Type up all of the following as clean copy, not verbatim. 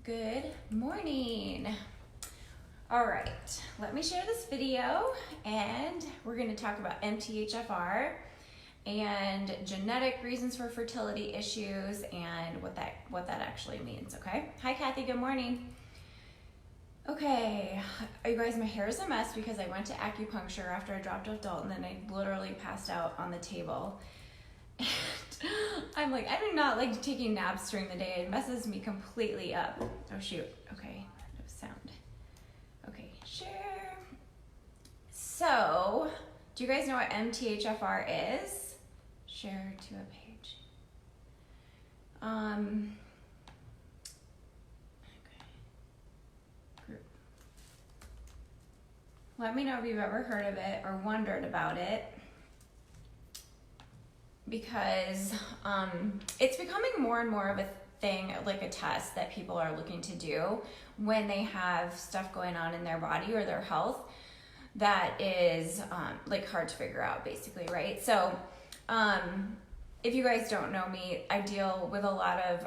Good morning. All right, let me share this video and we're going to talk about MTHFR and genetic reasons for fertility issues and what that actually means, okay? Hi Kathy, good morning. Okay, you guys, my hair is a mess because I went to acupuncture after I dropped off Dalton and I literally passed out on the table. And I'm like, I do not like taking naps during the day. It messes me completely up. Oh shoot, okay, no sound. Okay, share. So, do you guys know what MTHFR is? Share to a page. Okay. Group. Let me know if you've ever heard of it or wondered about it, because it's becoming more and more of a thing, like a test that people are looking to do when they have stuff going on in their body or their health that is like hard to figure out, basically, right? So if you guys don't know me, I deal with a lot of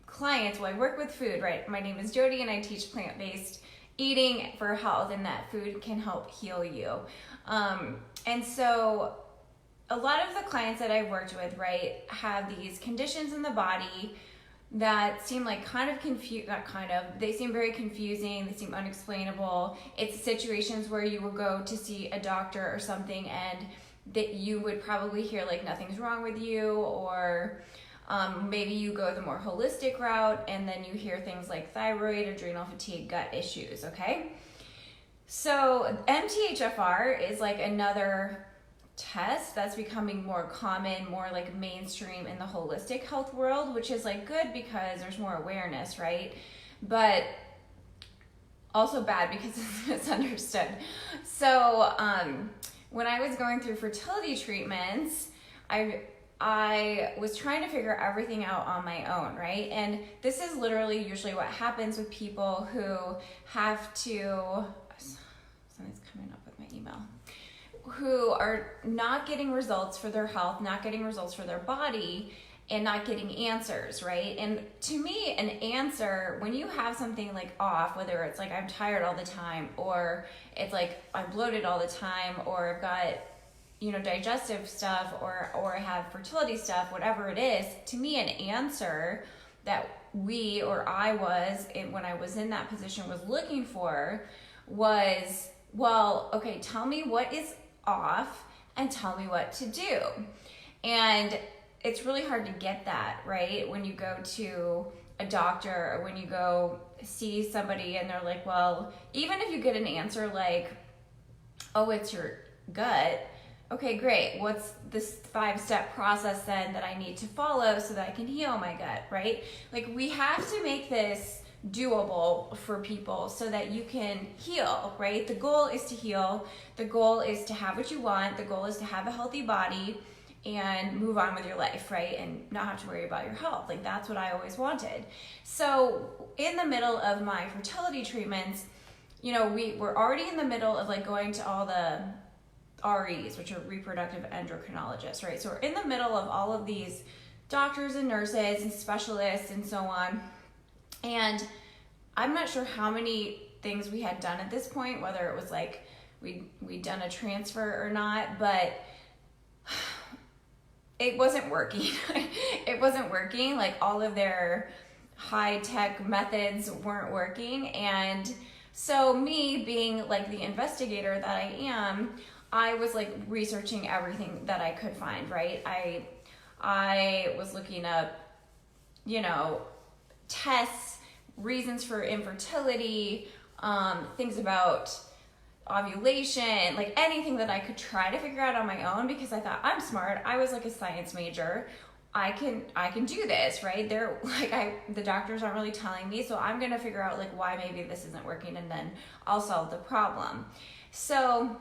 clients. Well, I work with food, right? My name is Jody and I teach plant-based eating for health, and that food can help heal you. And so a lot of the clients that I've worked with, right, have these conditions in the body that seem like they seem very confusing, they seem unexplainable. It's situations where you will go to see a doctor or something and that you would probably hear like nothing's wrong with you, or maybe you go the more holistic route and then you hear things like thyroid, adrenal fatigue, gut issues, okay? So MTHFR is like another test that's becoming more common, more like mainstream in the holistic health world, which is like good because there's more awareness, right? But also bad because it's misunderstood. So when I was going through fertility treatments, I was trying to figure everything out on my own, right? And this is literally usually what happens with people who have to, something's coming up with my email, who are not getting results for their health, not getting results for their body, and not getting answers, right? And to me, an answer, when you have something like off, whether it's like I'm tired all the time, or it's like I'm bloated all the time, or I've got, digestive stuff, or I have fertility stuff, whatever it is, to me, an answer that I was, when I was in that position, was looking for was, well, okay, tell me what is off and tell me what to do. And it's really hard to get that, right? When you go to a doctor or when you go see somebody and they're like, well, even if you get an answer like, oh, it's your gut, okay, great. What's this 5-step process then that I need to follow so that I can heal my gut, right? Like, we have to make this doable for people so that you can heal, right? The goal is to heal. The goal is to have what you want. The goal is to have a healthy body and move on with your life, right? And not have to worry about your health. Like, that's what I always wanted. So in the middle of my fertility treatments, we were already in the middle of like going to all the REs, which are reproductive endocrinologists, right? So we're in the middle of all of these doctors and nurses and specialists and so on. And I'm not sure how many things we had done at this point, whether it was like we'd done a transfer or not, but it wasn't working. It wasn't working. Like, all of their high-tech methods weren't working. And so me being like the investigator that I am, I was like researching everything that I could find, right? I was looking up, tests, reasons for infertility, things about ovulation, like anything that I could try to figure out on my own, because I thought, I'm smart. I was like a science major. I can do this, right? The doctors aren't really telling me, so I'm gonna figure out like why maybe this isn't working, and then I'll solve the problem. So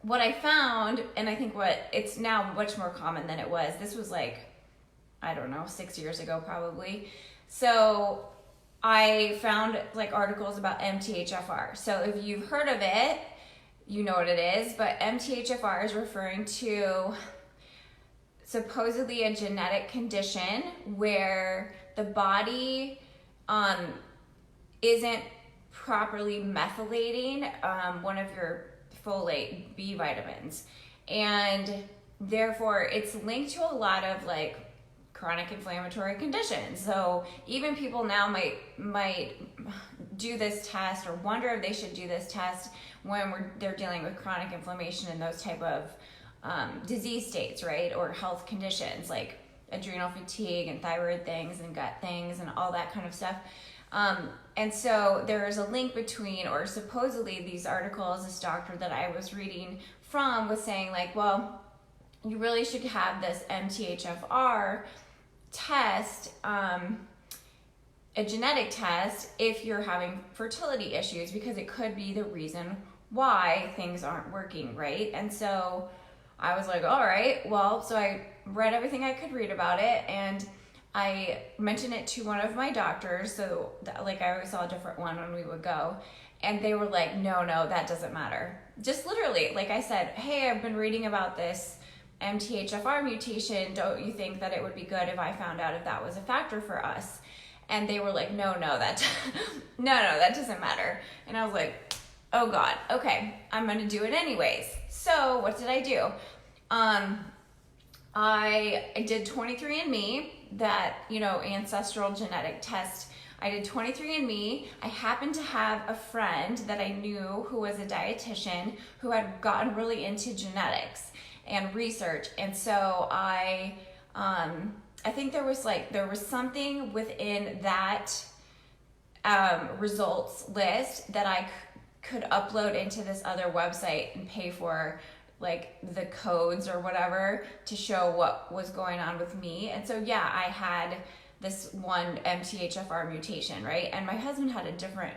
what I found, and I think it's now much more common than it was. This was like, I don't know, 6 years ago probably. So I found like articles about MTHFR. So if you've heard of it, you know what it is, but MTHFR is referring to supposedly a genetic condition where the body isn't properly methylating one of your folate B vitamins, and therefore it's linked to a lot of like chronic inflammatory conditions. So even people now might do this test or wonder if they should do this test when they're dealing with chronic inflammation and those type of disease states, right? Or health conditions like adrenal fatigue and thyroid things and gut things and all that kind of stuff. And so there is a link between, or supposedly these articles, this doctor that I was reading from was saying like, well, you really should have this MTHFR test, a genetic test, if you're having fertility issues, because it could be the reason why things aren't working, right? And so I was like, all right, well, so I read everything I could read about it, and I mentioned it to one of my doctors, so like I always saw a different one when we would go, and they were like, no, that doesn't matter. Just literally, like I said, hey, I've been reading about this MTHFR mutation. Don't you think that it would be good if I found out if that was a factor for us? And they were like, no, that that doesn't matter. And I was like, oh God, okay, I'm gonna do it anyways. So what did I do? I did 23andMe, that, ancestral genetic test. I did 23andMe. I happened to have a friend that I knew who was a dietitian who had gotten really into genetics and research. And so I think there was something within that results list that I could upload into this other website and pay for like the codes or whatever to show what was going on with me. And so yeah, I had this one MTHFR mutation, right? And my husband had a different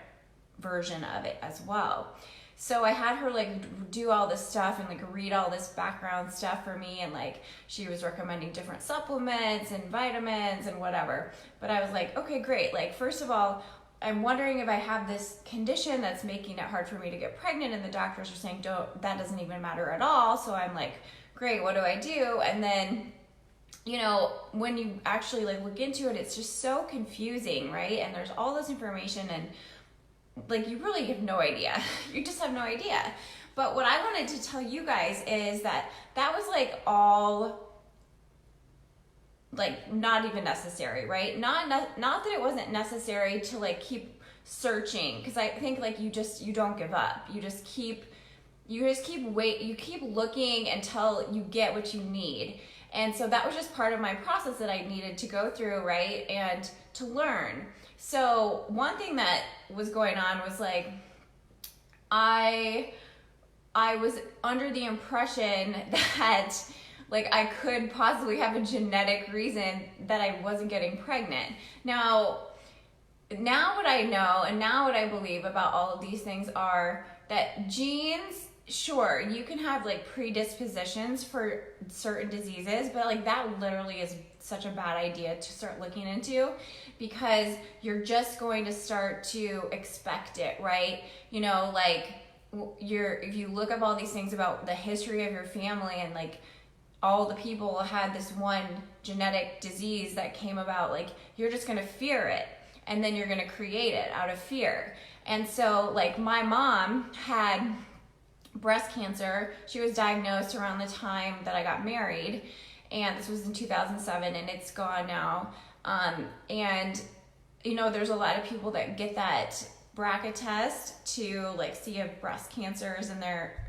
version of it as well. So I had her like do all this stuff and like read all this background stuff for me, and like she was recommending different supplements and vitamins and whatever. But I was like, okay, great. Like, first of all, I'm wondering if I have this condition that's making it hard for me to get pregnant, and the doctors are saying that doesn't even matter at all. So I'm like, great, what do I do? And then, when you actually like look into it, it's just so confusing, right? And there's all this information, and like you really have no idea. You just have no idea. But what I wanted to tell you guys is that was like all like not even necessary, right? Not that it wasn't necessary to like keep searching, because I think like you don't give up. You keep looking until you get what you need. And so that was just part of my process that I needed to go through, right? And to learn. So one thing that was going on was like, I was under the impression that like I could possibly have a genetic reason that I wasn't getting pregnant. Now what I know and now what I believe about all of these things are that genes, sure, you can have like predispositions for certain diseases, but like that literally is such a bad idea to start looking into, because you're just going to start to expect it, right? Like if you look up all these things about the history of your family, and like all the people had this one genetic disease that came about, like you're just going to fear it, and then you're going to create it out of fear. And so like my mom had breast cancer. She was diagnosed around the time that I got married, and this was in 2007, and it's gone now. And there's a lot of people that get that BRCA test to like see if breast cancer is in their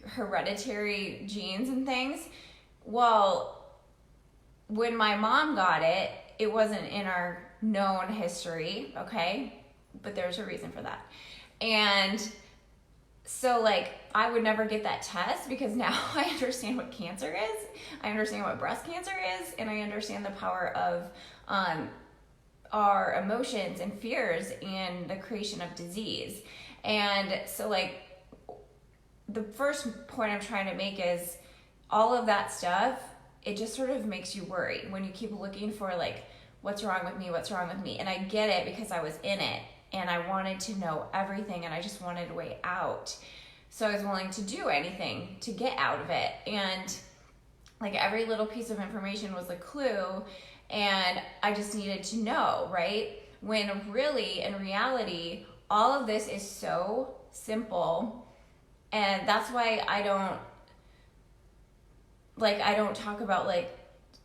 hereditary genes and things. Well, when my mom got it, it wasn't in our known history, okay? But there's a reason for that. And so like I would never get that test, because now I understand what cancer is, I understand what breast cancer is, and I understand the power of our emotions and fears and the creation of disease. And so like the first point I'm trying to make is all of that stuff, it just sort of makes you worried when you keep looking for like, what's wrong with me? And I get it, because I was in it and I wanted to know everything, and I just wanted a way out. So I was willing to do anything to get out of it. And like every little piece of information was a clue, and I just needed to know, right? when really, in reality, all of this is so simple. And that's why I don't talk about like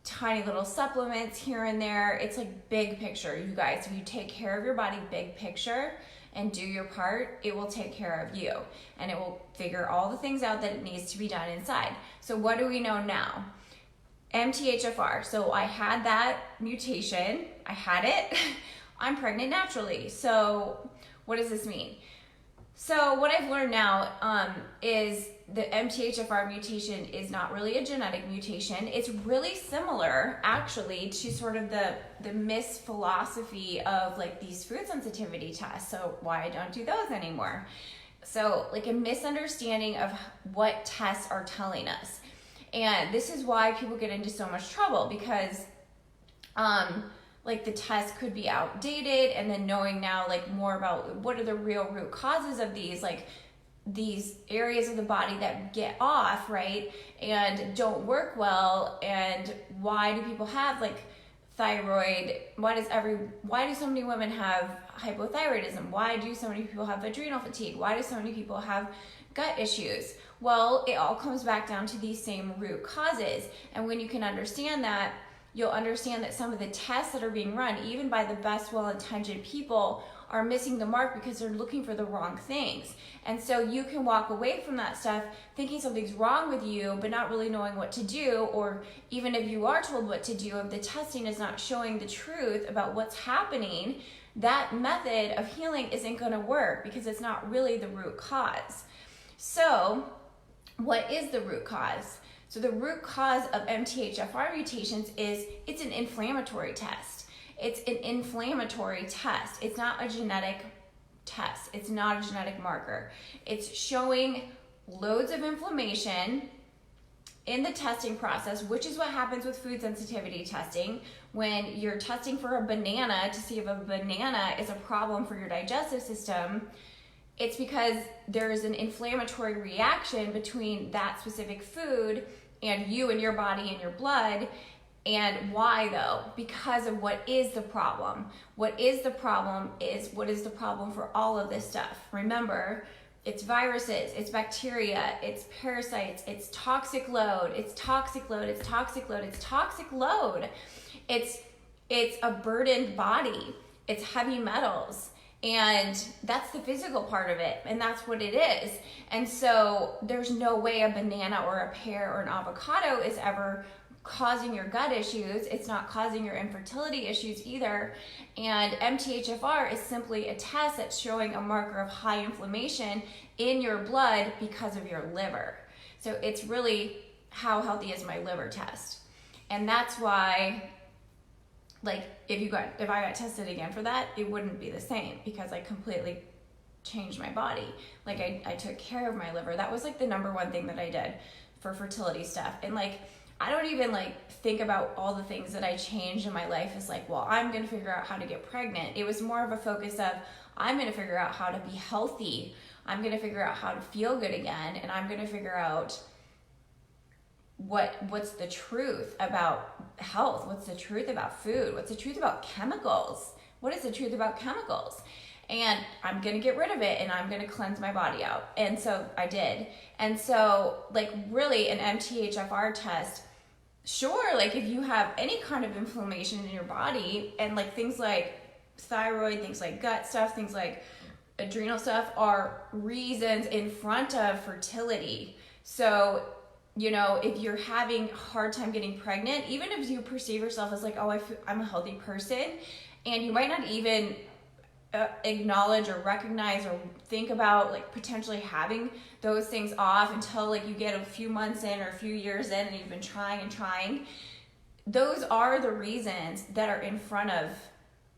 tiny little supplements here and there. It's like big picture, you guys. If you take care of your body, big picture, and do your part, it will take care of you. And it will figure all the things out that it needs to be done inside. So what do we know now? MTHFR. So I had that mutation. I had it. I'm pregnant naturally. So what does this mean? So what I've learned now is the MTHFR mutation is not really a genetic mutation. It's really similar, actually, to sort of the misphilosophy of like these food sensitivity tests. So why I don't do those anymore. So like a misunderstanding of what tests are telling us. And this is why people get into so much trouble, because like the test could be outdated, and then knowing now like more about what are the real root causes of these areas of the body that get off, right, and don't work well, and why do people have like thyroid, why do so many women have hypothyroidism, why do so many people have adrenal fatigue, why do so many people have gut issues? Well, it all comes back down to these same root causes. And when you can understand that, you'll understand that some of the tests that are being run, even by the best well-intentioned people, are missing the mark because they're looking for the wrong things. And so you can walk away from that stuff thinking something's wrong with you, but not really knowing what to do, or even if you are told what to do, if the testing is not showing the truth about what's happening, that method of healing isn't going to work because it's not really the root cause. So what is the root cause? So the root cause of MTHFR mutations is it's an inflammatory test. It's an inflammatory test. It's not a genetic test. It's not a genetic marker. It's showing loads of inflammation in the testing process, which is what happens with food sensitivity testing. When you're testing for a banana to see if a banana is a problem for your digestive system, it's because there is an inflammatory reaction between that specific food and you and your body and your blood. And why though? Because of what is the problem. What is the problem is what is the problem for all of this stuff. Remember, it's viruses, it's bacteria, it's parasites, it's toxic load, it's toxic load, it's toxic load, it's toxic load. It's a burdened body, it's heavy metals. And that's the physical part of it, and that's what it is. And so there's no way a banana or a pear or an avocado is ever causing your gut issues. It's not causing your infertility issues either. And MTHFR is simply a test that's showing a marker of high inflammation in your blood because of your liver. So it's really how healthy is my liver test. And that's why, like, if I got tested again for that, it wouldn't be the same because I completely changed my body. Like I took care of my liver. That was like the number one thing that I did for fertility stuff. And like, I don't even like think about all the things that I changed in my life as like, well, I'm going to figure out how to get pregnant. It was more of a focus of, I'm going to figure out how to be healthy. I'm going to figure out how to feel good again. And I'm going to figure out what's the truth about health? What's the truth about food? What's the truth about chemicals? What is the truth about chemicals? And I'm going to get rid of it, and I'm going to cleanse my body out. And so I did. And so like really an MTHFR test, sure, like if you have any kind of inflammation in your body, and like things like thyroid, things like gut stuff, things like adrenal stuff are reasons in front of fertility. So you know, if you're having a hard time getting pregnant, even if you perceive yourself as like, oh, I'm a healthy person, and you might not even acknowledge or recognize or think about like potentially having those things off until like you get a few months in or a few years in and you've been trying and trying. Those are the reasons that are in front of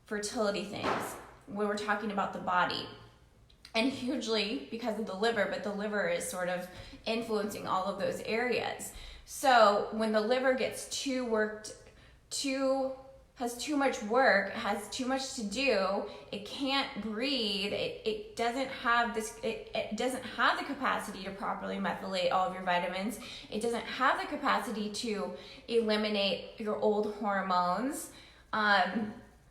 fertility things when we're talking about the body. And hugely because of the liver, but the liver is sort of influencing all of those areas. So when the liver gets has too much work, has too much to do, it can't breathe, it doesn't have it doesn't have the capacity to properly methylate all of your vitamins, it doesn't have the capacity to eliminate your old hormones,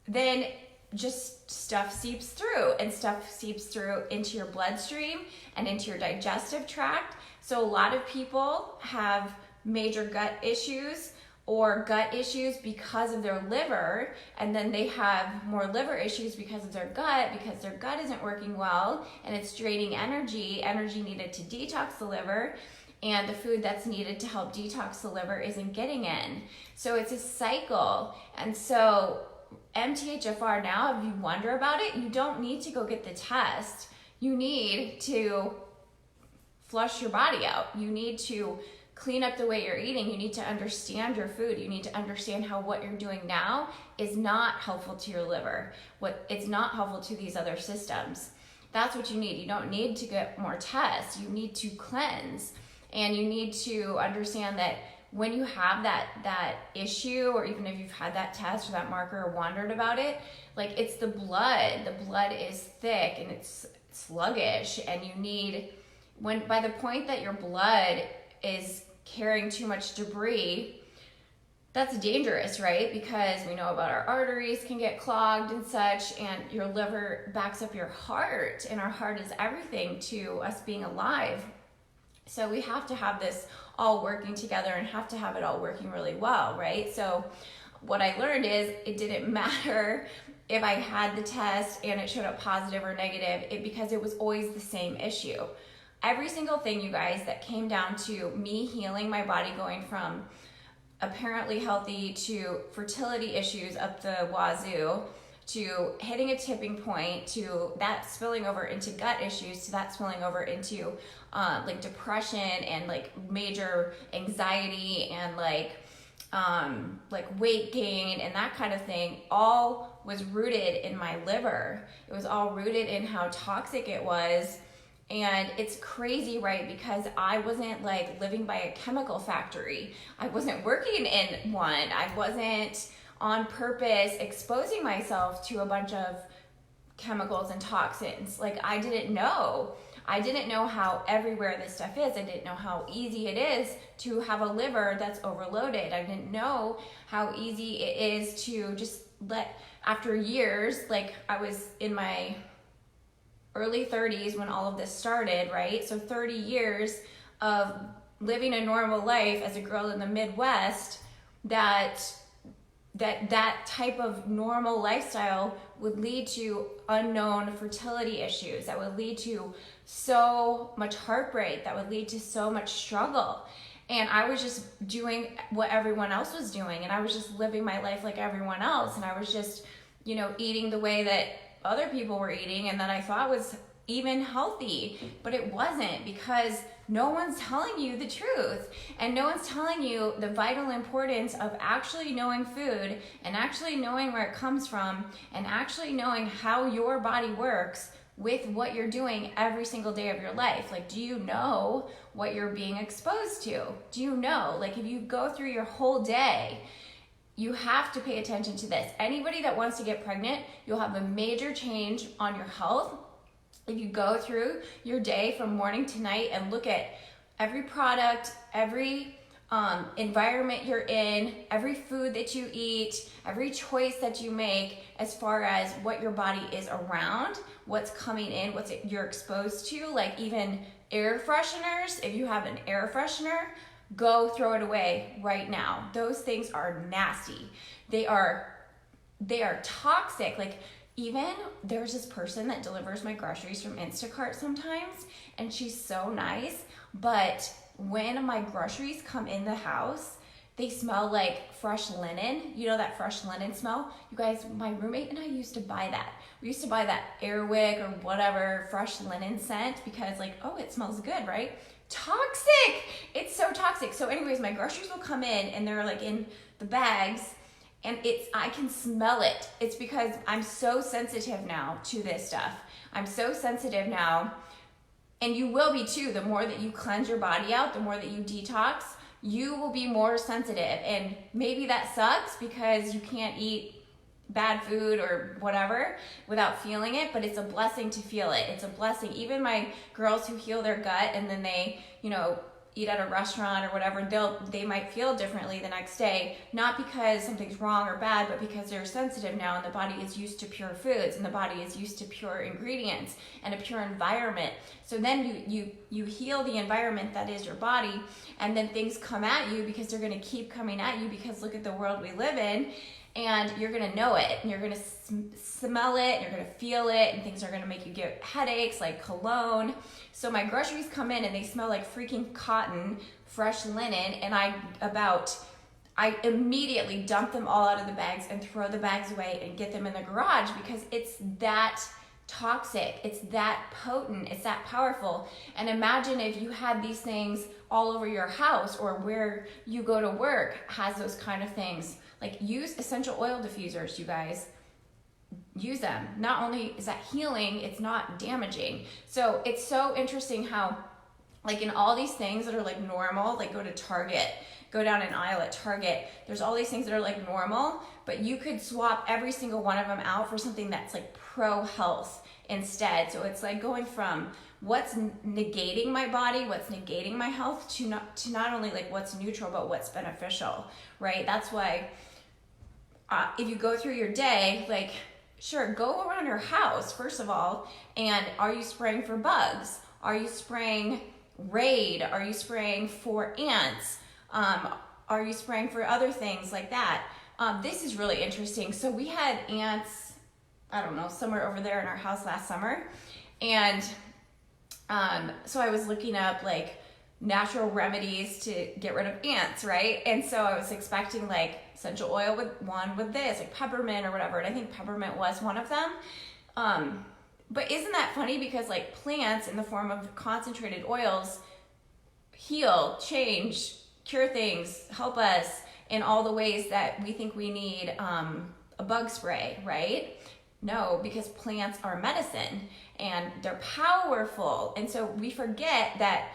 then just stuff seeps through, and stuff seeps through into your bloodstream and into your digestive tract. So a lot of people have major gut issues or gut issues because of their liver, and then they have more liver issues because of their gut, because their gut isn't working well and it's draining energy needed to detox the liver, and the food that's needed to help detox the liver isn't getting in. So it's a cycle. And so MTHFR now, if you wonder about it, you don't need to go get the test. You need to flush your body out. You need to clean up the way you're eating. You need to understand your food. You need to understand how what you're doing now is not helpful to your liver. It's not helpful to these other systems. That's what you need. You don't need to get more tests. You need to cleanse. And you need to understand that when you have that issue, or even if you've had that test or that marker or wondered about it, like, it's the blood. The blood is thick and it's sluggish, and you need, by the point that your blood is carrying too much debris, that's dangerous, right? Because we know about our arteries can get clogged and such, and your liver backs up your heart, and our heart is everything to us being alive. So we have to have this all working together and have to have it all working really well, right? So what I learned is it didn't matter if I had the test and it showed up positive or negative, because it was always the same issue. Every single thing, you guys, that came down to me healing my body, going from apparently healthy to fertility issues up the wazoo, to hitting a tipping point, to that spilling over into gut issues, to that spilling over into like depression and like major anxiety and like weight gain and that kind of thing, all was rooted in my liver. It was all rooted in how toxic it was. And it's crazy, right? Because I wasn't like living by a chemical factory. I wasn't working in one. I wasn't on purpose exposing myself to a bunch of chemicals and toxins. Like, I didn't know. I didn't know how everywhere this stuff is. I didn't know how easy it is to have a liver that's overloaded. I didn't know how easy it is to just after years, like, I was in my early 30s when all of this started, right? So 30 years of living a normal life as a girl in the Midwest, that type of normal lifestyle would lead to unknown fertility issues, that would lead to so much heartbreak, that would lead to so much struggle. And I was just doing what everyone else was doing, and I was just living my life like everyone else, and I was just, eating the way that other people were eating and that I thought was even healthy, but it wasn't, because no one's telling you the truth, and no one's telling you the vital importance of actually knowing food and actually knowing where it comes from and actually knowing how your body works with what you're doing every single day of your life. Like, do you know what you're being exposed to? Do you know? Like, if you go through your whole day, you have to pay attention to this. Anybody that wants to get pregnant, you'll have a major change on your health if you go through your day from morning to night and look at every product, every environment you're in, every food that you eat, every choice that you make, as far as what your body is around, what's coming in, you're exposed to. Like, even air fresheners, if you have an air freshener, go throw it away right now. Those things are nasty. They are toxic. Like, even there's this person that delivers my groceries from Instacart sometimes, and she's so nice, but when my groceries come in the house, they smell like fresh linen. You know that fresh linen smell? You guys, my roommate and I used to buy that. We used to buy that Airwick or whatever fresh linen scent because, like, oh, it smells good, right? Toxic. It's so toxic. So anyways, my groceries will come in and they're like in the bags, and I can smell it. It's because I'm so sensitive now to this stuff. I'm so sensitive now, and you will be too. The more that you cleanse your body out, the more that you detox, you will be more sensitive. And maybe that sucks because you can't eat bad food or whatever without feeling it, but it's a blessing to feel it. It's a blessing. Even my girls who heal their gut and then they, eat at a restaurant or whatever, they might feel differently the next day, not because something's wrong or bad, but because they're sensitive now and the body is used to pure foods and the body is used to pure ingredients and a pure environment. So then you heal the environment that is your body, and then things come at you because they're going to keep coming at you, because look at the world we live in, and you're going to know it, and you're going to smell it, and you're going to feel it, and things are going to make you get headaches like cologne. So my groceries come in and they smell like freaking cotton, fresh linen, and I immediately dump them all out of the bags and throw the bags away and get them in the garage, because it's that toxic, it's that potent, it's that powerful. And imagine if you had these things all over your house, or where you go to work has those kind of things. Like, use essential oil diffusers, you guys. Use them. Not only is that healing, it's not damaging. So it's so interesting how, like, in all these things that are like normal, like go to Target, go down an aisle at Target, there's all these things that are like normal, but you could swap every single one of them out for something that's like pro-health instead. So it's like going from what's negating my body, what's negating my health, to not only like what's neutral, but what's beneficial, right? That's why if you go through your day, like, sure, go around your house, first of all, and are you spraying for bugs? Are you spraying Raid? Are you spraying for ants? Are you spraying for other things like that? This is really interesting. So we had ants, I don't know, somewhere over there in our house last summer. And so I was looking up like natural remedies to get rid of ants, right? And so I was expecting like essential oil with this, like peppermint or whatever. And I think peppermint was one of them. But isn't that funny? Because like plants in the form of concentrated oils heal, change, cure things, help us in all the ways that we think we need a bug spray, right? No, because plants are medicine and they're powerful. And so we forget that,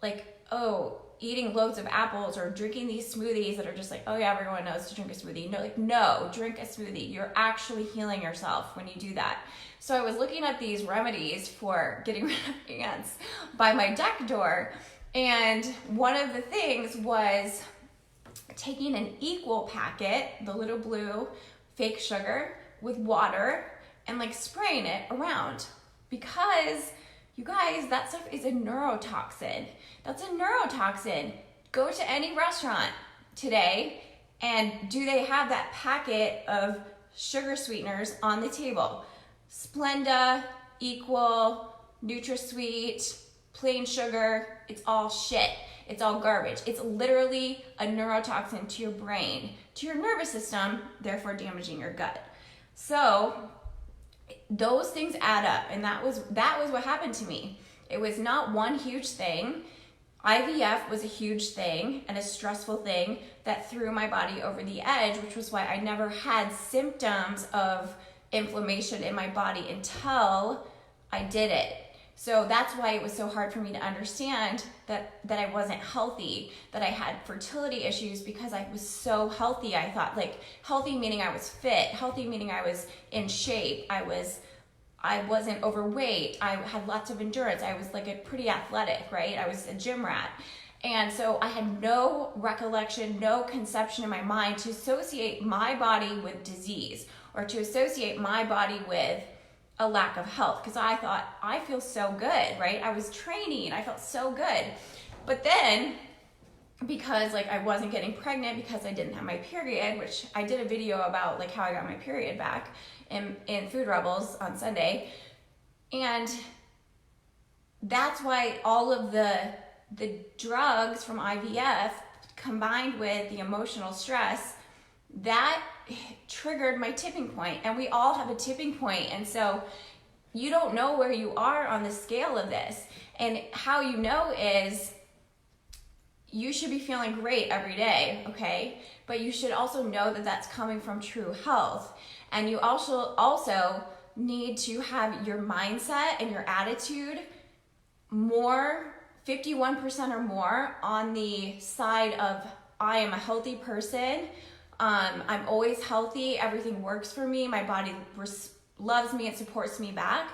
like, oh, eating loads of apples or drinking these smoothies that are just like, oh yeah, everyone knows to drink a smoothie. No, like, no, drink a smoothie. You're actually healing yourself when you do that. So I was looking up these remedies for getting rid of ants by my deck door. And one of the things was taking an equal packet, the little blue fake sugar, with water and like spraying it around, because you guys, that stuff is a neurotoxin. That's a neurotoxin. Go to any restaurant today and do they have that packet of sugar sweeteners on the table? Splenda, Equal, NutraSweet, plain sugar, it's all shit. It's all garbage. It's literally a neurotoxin to your brain, to your nervous system, therefore damaging your gut. So those things add up, and that was what happened to me. It was not one huge thing. IVF was a huge thing and a stressful thing that threw my body over the edge, which was why I never had symptoms of inflammation in my body until I did it. So that's why it was so hard for me to understand that I wasn't healthy, that I had fertility issues, because I was so healthy. I thought, like, healthy meaning I was fit, healthy meaning I was in shape, I wasn't overweight, I had lots of endurance, I was like a pretty athletic, right? I was a gym rat. And so I had no recollection, no conception in my mind to associate my body with disease, or to associate my body with a lack of health, because I thought, I feel so good, right? I was training, I felt so good. But then, because like I wasn't getting pregnant because I didn't have my period, which I did a video about like how I got my period back in Food Rebels on Sunday. And that's why all of the drugs from IVF combined with the emotional stress, that triggered my tipping point. And we all have a tipping point. And so you don't know where you are on the scale of this. And how you know is you should be feeling great every day, okay? But you should also know that that's coming from true health. And you also need to have your mindset and your attitude more, 51% or more, on the side of I am a healthy person. I'm always healthy. Everything works for me. My body loves me and supports me back.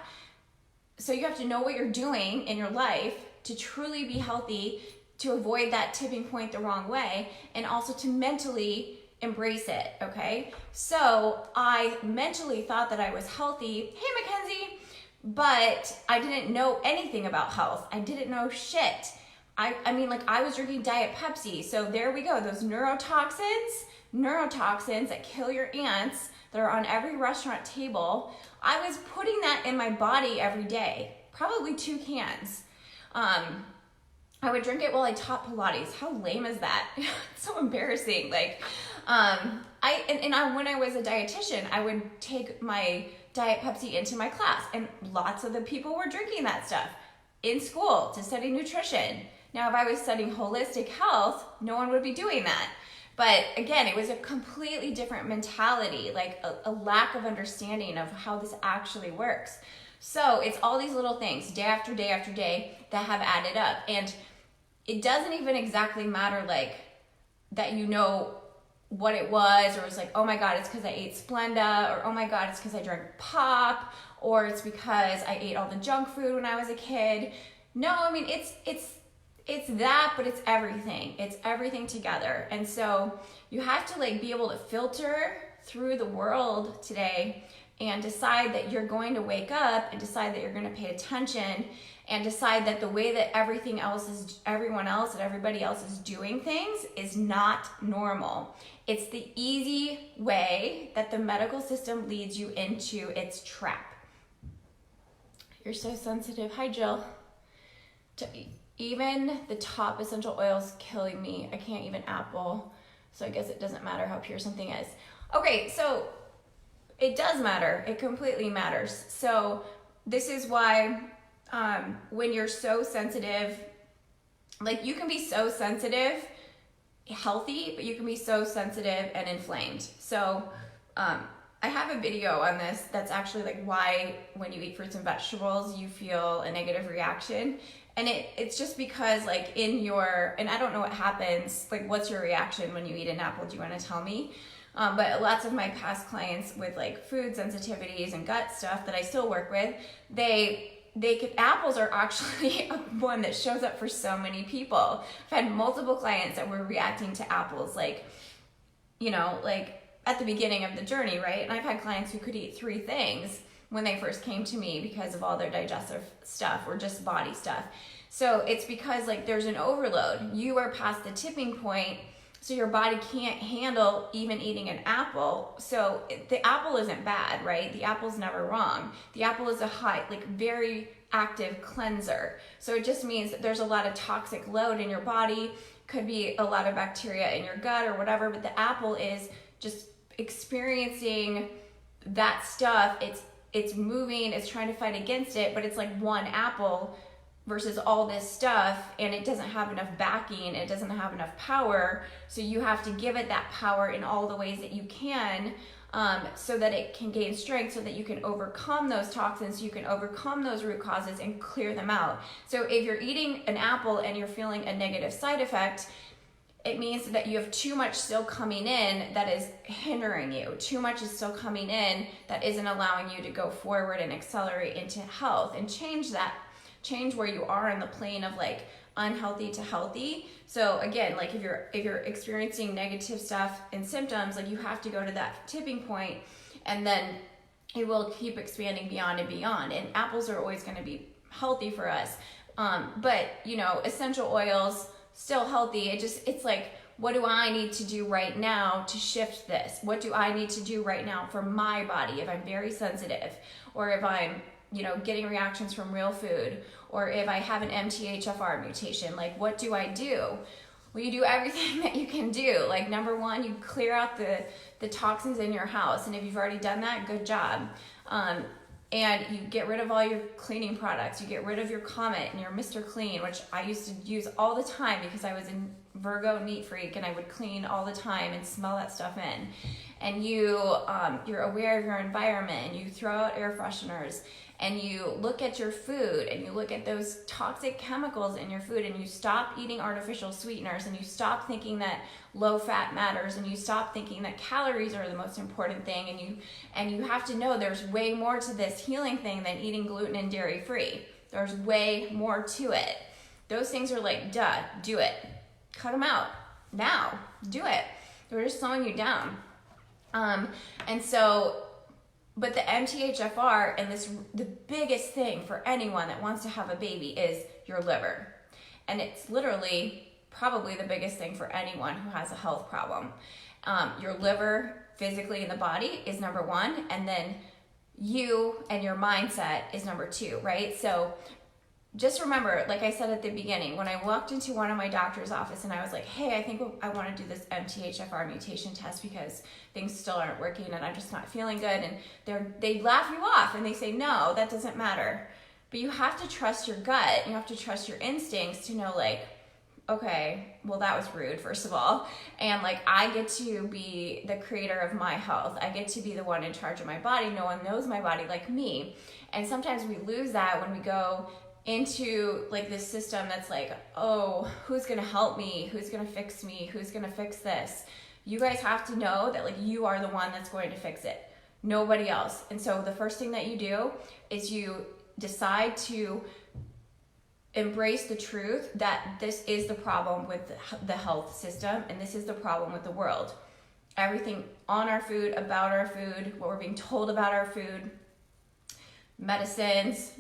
So you have to know what you're doing in your life to truly be healthy to avoid that tipping point the wrong way, and also to mentally embrace it, okay? So I mentally thought that I was healthy. Hey, Mackenzie. But I didn't know anything about health. I didn't know shit. I mean, like, I was drinking Diet Pepsi. So there we go. Those neurotoxins that kill your ants, that are on every restaurant table. I was putting that in my body every day, probably 2 cans. I would drink it while I taught Pilates. How lame is that? It's so embarrassing. Like, when I was a dietitian, I would take my Diet Pepsi into my class, and lots of the people were drinking that stuff in school to study nutrition. Now, if I was studying holistic health, no one would be doing that. But again, it was a completely different mentality, like a lack of understanding of how this actually works. So it's all these little things, day after day after day, that have added up. And it doesn't even exactly matter, like, that you know what it was, or it's like, oh my God, it's because I ate Splenda, or oh my God, it's because I drank pop, or it's because I ate all the junk food when I was a kid. No, I mean, it's that, but it's everything. It's everything together. And so you have to, like, be able to filter through the world today and decide that you're going to wake up, and decide that you're going to pay attention, and decide that the way that everyone else and everybody else is doing things is not normal. It's the easy way that the medical system leads you into its trap. You're so sensitive. Hi, Jill. Even the top essential oils killing me. I can't even apple, so I guess it doesn't matter how pure something is. Okay, so it does matter. It completely matters. So this is why when you're so sensitive, like, you can be so sensitive, healthy, but you can be so sensitive and inflamed. So I have a video on this that's actually, like, why when you eat fruits and vegetables you feel a negative reaction. And it's just because, like, and I don't know what happens, like, what's your reaction when you eat an apple? Do you want to tell me? But lots of my past clients with, like, food sensitivities and gut stuff that I still work with, apples are actually one that shows up for so many people. I've had multiple clients that were reacting to apples, like, you know, like, at the beginning of the journey, right? And I've had clients who could eat 3 things when they first came to me because of all their digestive stuff or just body stuff. So it's because, like, there's an overload. You are past the tipping point, so your body can't handle even eating an apple. So the apple isn't bad, right? The apple's never wrong. The apple is a very active cleanser. So it just means that there's a lot of toxic load in your body, could be a lot of bacteria in your gut or whatever, but the apple is just experiencing that stuff. It's moving, it's trying to fight against it, but it's like one apple versus all this stuff, and it doesn't have enough backing, it doesn't have enough power, so you have to give it that power in all the ways that you can, so that it can gain strength, so that you can overcome those toxins, you can overcome those root causes and clear them out. So if you're eating an apple and you're feeling a negative side effect, it means that you have too much still coming in that is hindering you. Too much is still coming in that isn't allowing you to go forward and accelerate into health and change where you are in the plane of, like, unhealthy to healthy. So again, like, if you're experiencing negative stuff and symptoms, like, you have to go to that tipping point, and then it will keep expanding beyond and beyond. And apples are always going to be healthy for us. But, you know, essential oils, still healthy. It's like, what do I need to do right now to shift this? What do I need to do right now for my body if I'm very sensitive, or if I'm, you know, getting reactions from real food, or if I have an MTHFR mutation? Like, what do I do? Well, you do everything that you can do. Like, number one, you clear out the toxins in your house, and if you've already done that, good job. And you get rid of all your cleaning products. You get rid of your Comet and your Mr. Clean, which I used to use all the time because I was a Virgo neat freak, and I would clean all the time and smell that stuff in. And you're aware of your environment, and you throw out air fresheners, and you look at your food, and you look at those toxic chemicals in your food, and you stop eating artificial sweeteners, and you stop thinking that low fat matters, and you stop thinking that calories are the most important thing, and you have to know there's way more to this healing thing than eating gluten and dairy free. There's way more to it. Those things are like, duh, do it. Cut them out now, do it. They're just slowing you down. And so, but the MTHFR and the biggest thing for anyone that wants to have a baby is your liver. And it's literally probably the biggest thing for anyone who has a health problem. Your liver physically in the body is number one, and then you and your mindset is number two, right? So just remember, like I said at the beginning, when I walked into one of my doctor's office and I was like, hey, I think I want to do this MTHFR mutation test because things still aren't working and I'm just not feeling good. And they laugh you off and they say, no, that doesn't matter. But you have to trust your gut. You have to trust your instincts to know, like, okay, well, that was rude, first of all. And like, I get to be the creator of my health. I get to be the one in charge of my body. No one knows my body like me. And sometimes we lose that when we go into like this system that's like, oh, who's gonna help me? Who's gonna fix me? Who's gonna fix this? You guys have to know that like you are the one that's going to fix it, nobody else. And so the first thing that you do is you decide to embrace the truth that this is the problem with the health system, and this is the problem with the world. Everything on our food, about our food, what we're being told about our food, medicines,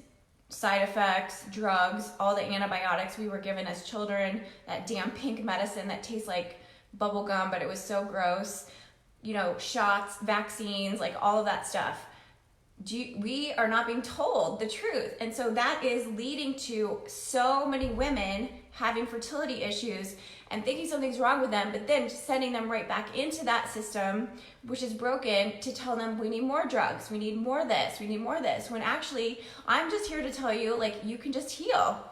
side effects, drugs, all the antibiotics we were given as children, that damn pink medicine that tastes like bubble gum, but it was so gross, shots, vaccines, like all of that stuff. We are not being told the truth. And so that is leading to so many women having fertility issues and thinking something's wrong with them, but then sending them right back into that system, which is broken, to tell them we need more drugs, we need more this, we need more this, when actually I'm just here to tell you, like, you can just heal.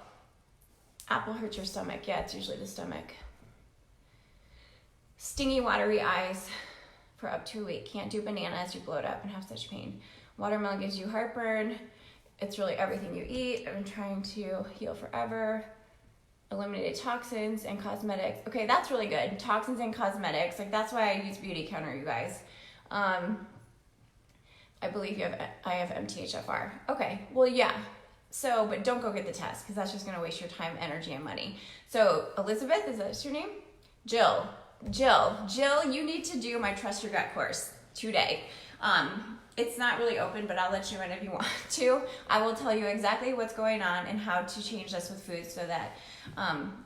Apple hurts your stomach. Yeah, it's usually the stomach. Stingy, watery eyes for up to a week. Can't do bananas, you bloat up and have such pain. Watermelon gives you heartburn. It's really everything you eat. I've been trying to heal forever. Eliminated toxins and cosmetics. Okay, that's really good. Toxins and cosmetics. Like, that's why I use Beauty Counter, you guys. I believe I have MTHFR. Okay, well, yeah. So, but don't go get the test because that's just going to waste your time, energy, and money. So, Elizabeth, is that your name? Jill, you need to do my Trust Your Gut course today. It's not really open, but I'll let you in if you want to. I will tell you exactly what's going on and how to change this with food so that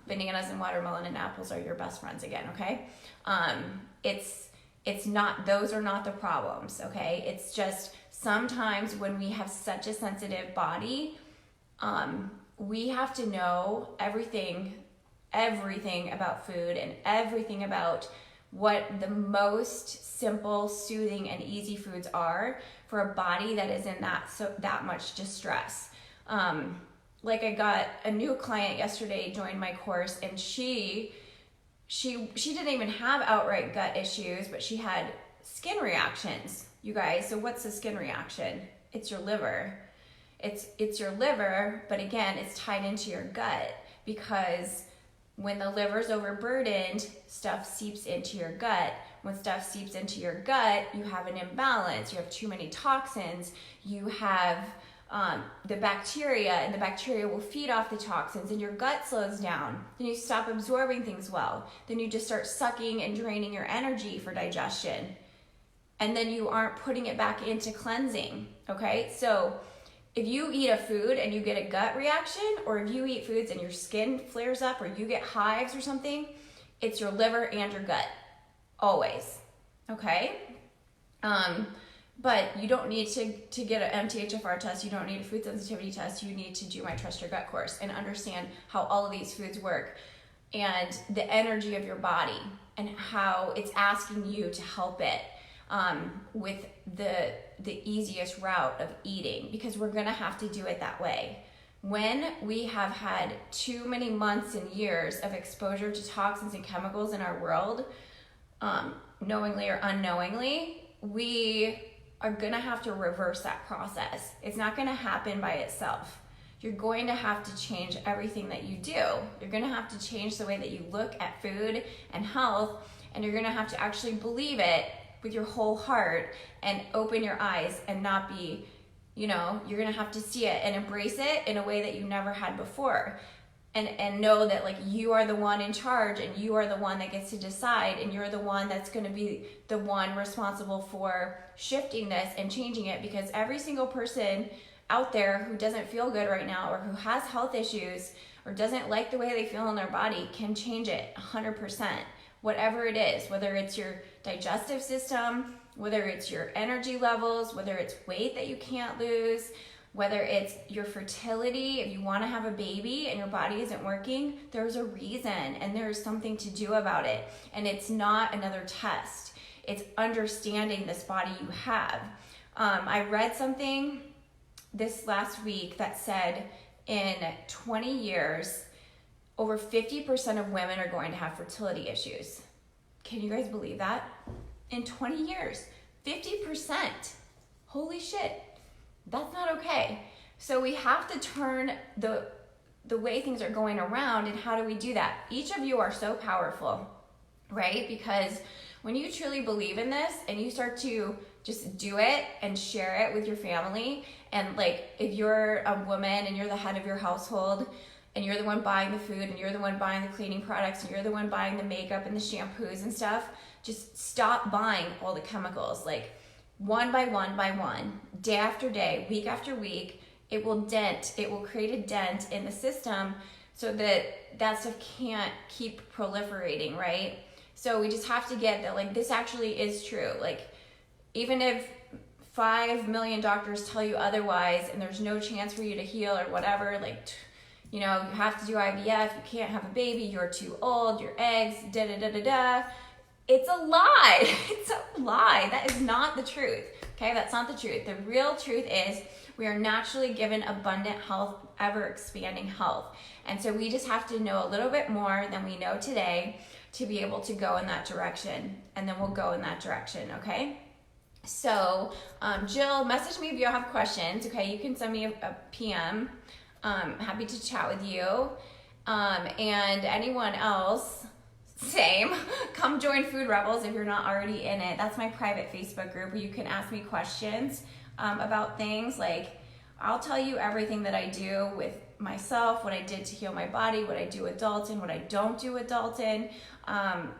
bananas and watermelon and apples are your best friends again, okay? It's not, those are not the problems, okay? It's just sometimes when we have such a sensitive body, we have to know everything about food and everything about what the most simple, soothing, and easy foods are for a body that is in that much distress. Like, I got a new client yesterday, joined my course, and she didn't even have outright gut issues, but she had skin reactions, you guys. So what's the skin reaction? It's your liver. It's your liver, but again, it's tied into your gut, because when the liver's overburdened, stuff seeps into your gut. When stuff seeps into your gut, you have an imbalance. You have too many toxins. You have the bacteria, and the bacteria will feed off the toxins, and your gut slows down. Then you stop absorbing things well. Then you just start sucking and draining your energy for digestion. And then you aren't putting it back into cleansing, okay? So if you eat a food and you get a gut reaction, or if you eat foods and your skin flares up, or you get hives or something, it's your liver and your gut, always, okay? But you don't need to get an MTHFR test. You don't need a food sensitivity test. You need to do my Trust Your Gut course and understand how all of these foods work and the energy of your body and how it's asking you to help it with the easiest route of eating, because we're gonna have to do it that way. When we have had too many months and years of exposure to toxins and chemicals in our world, knowingly or unknowingly, we are gonna have to reverse that process. It's not gonna happen by itself. You're going to have to change everything that you do. You're gonna have to change the way that you look at food and health, and you're gonna have to actually believe it with your whole heart and open your eyes and not be, you're gonna have to see it and embrace it in a way that you never had before. and know that like you are the one in charge and you are the one that gets to decide, and you're the one that's going to be the one responsible for shifting this and changing it, because every single person out there who doesn't feel good right now or who has health issues or doesn't like the way they feel in their body can change it 100%. Whatever it is, whether it's your digestive system, whether it's your energy levels, whether it's weight that you can't lose, whether it's your fertility, if you want to have a baby and your body isn't working, there's a reason and there's something to do about it. And it's not another test. It's understanding this body you have. I read something this last week that said in 20 years, over 50% of women are going to have fertility issues. Can you guys believe that? In 20 years, 50%. Holy shit. That's not okay. So we have to turn the way things are going around, and how do we do that? Each of you are so powerful, right? Because when you truly believe in this and you start to just do it and share it with your family, and like if you're a woman and you're the head of your household and you're the one buying the food and you're the one buying the cleaning products and you're the one buying the makeup and the shampoos and stuff, just stop buying all the chemicals. Like one by one, day after day, week after week, it will create a dent in the system so that stuff can't keep proliferating, right? So we just have to get that, like, this actually is true. Like, even if 5 million doctors tell you otherwise and there's no chance for you to heal or whatever, like, you know, you have to do IVF, you can't have a baby, you're too old, your eggs, da-da-da-da-da. It's a lie. It's a lie. That is not the truth. Okay, that's not the truth. The real truth is we are naturally given abundant health, ever expanding health. And so we just have to know a little bit more than we know today to be able to go in that direction. And then we'll go in that direction, okay? So Jill, message me if you have questions, okay? You can send me a PM. Happy to chat with you. And anyone else, same. Come join Food Rebels if you're not already in it. That's my private Facebook group where you can ask me questions about things. Like, I'll tell you everything that I do with myself, what I did to heal my body, what I do with Dalton, what I don't do with Dalton.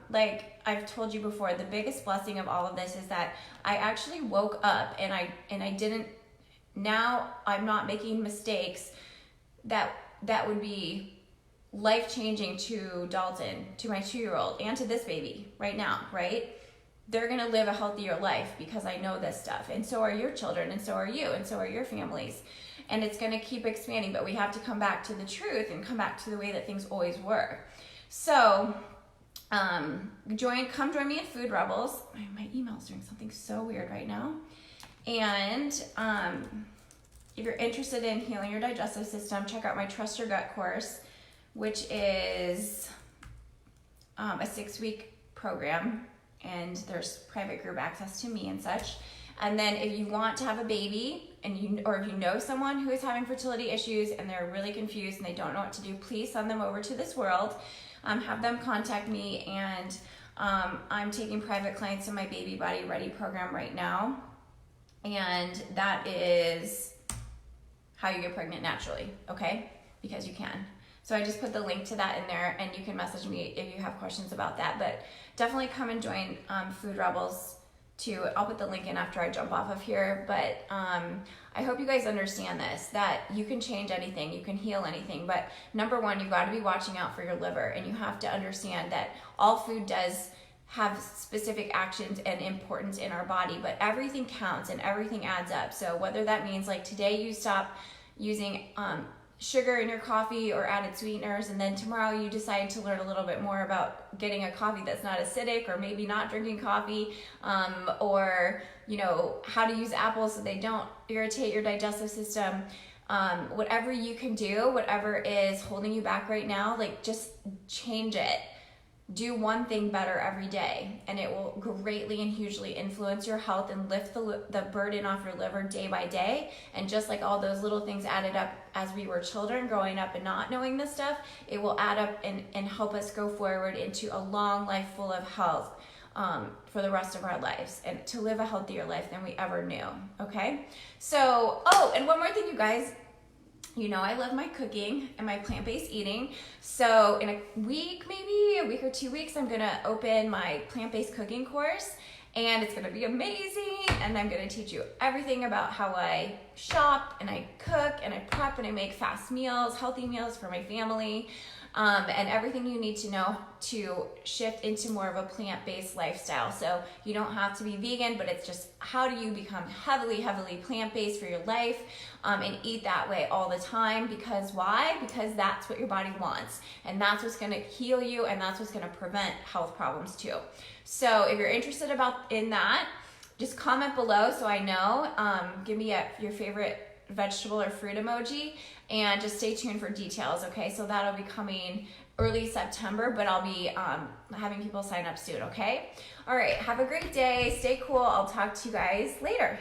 Like I've told you before, the biggest blessing of all of this is that I actually woke up and I didn't, now I'm not making mistakes that would be life-changing to Dalton, to my 2-year-old, and to this baby right now, right? They're gonna live a healthier life because I know this stuff, and so are your children, and so are you, and so are your families, and it's gonna keep expanding, but we have to come back to the truth and come back to the way that things always were. So come join me in Food Rebels. My email's doing something so weird right now. And if you're interested in healing your digestive system, check out my Trust Your Gut course, which is a 6-week program, and there's private group access to me and such. And then if you want to have a baby, or if you know someone who is having fertility issues and they're really confused and they don't know what to do, please send them over to This World. Have them contact me, and I'm taking private clients in my Baby Body Ready program right now. And that is how you get pregnant naturally, okay? Because you can. So I just put the link to that in there, and you can message me if you have questions about that. But definitely come and join Food Rebels too. I'll put the link in after I jump off of here. But I hope you guys understand this, that you can change anything, you can heal anything. But number one, you've got to be watching out for your liver, and you have to understand that all food does have specific actions and importance in our body, but everything counts and everything adds up. So whether that means like today you stop using sugar in your coffee or added sweeteners, and then tomorrow you decide to learn a little bit more about getting a coffee that's not acidic, or maybe not drinking coffee, or you know, how to use apples so they don't irritate your digestive system. Whatever you can do, whatever is holding you back right now, like just change it. Do one thing better every day, and it will greatly and hugely influence your health and lift the burden off your liver day by day. And just like all those little things added up as we were children growing up and not knowing this stuff, it will add up and help us go forward into a long life full of health for the rest of our lives, and to live a healthier life than we ever knew, okay? So, oh, and one more thing, you guys. You know, I love my cooking and my plant-based eating. So in a week, maybe a week or 2 weeks, I'm gonna open my plant-based cooking course, and it's gonna be amazing. And I'm gonna teach you everything about how I shop and I cook and I prep and I make fast meals, healthy meals for my family, and everything you need to know to shift into more of a plant-based lifestyle. So you don't have to be vegan, but it's just how do you become heavily plant-based for your life, and eat that way all the time. Because why? Because that's what your body wants, and that's what's gonna heal you, and that's what's gonna prevent health problems too. So if you're interested in that, just comment below so I know. Give me your favorite vegetable or fruit emoji, and just stay tuned for details, okay? So that'll be coming early September, but I'll be having people sign up soon, okay? All right, have a great day. Stay cool. I'll talk to you guys later.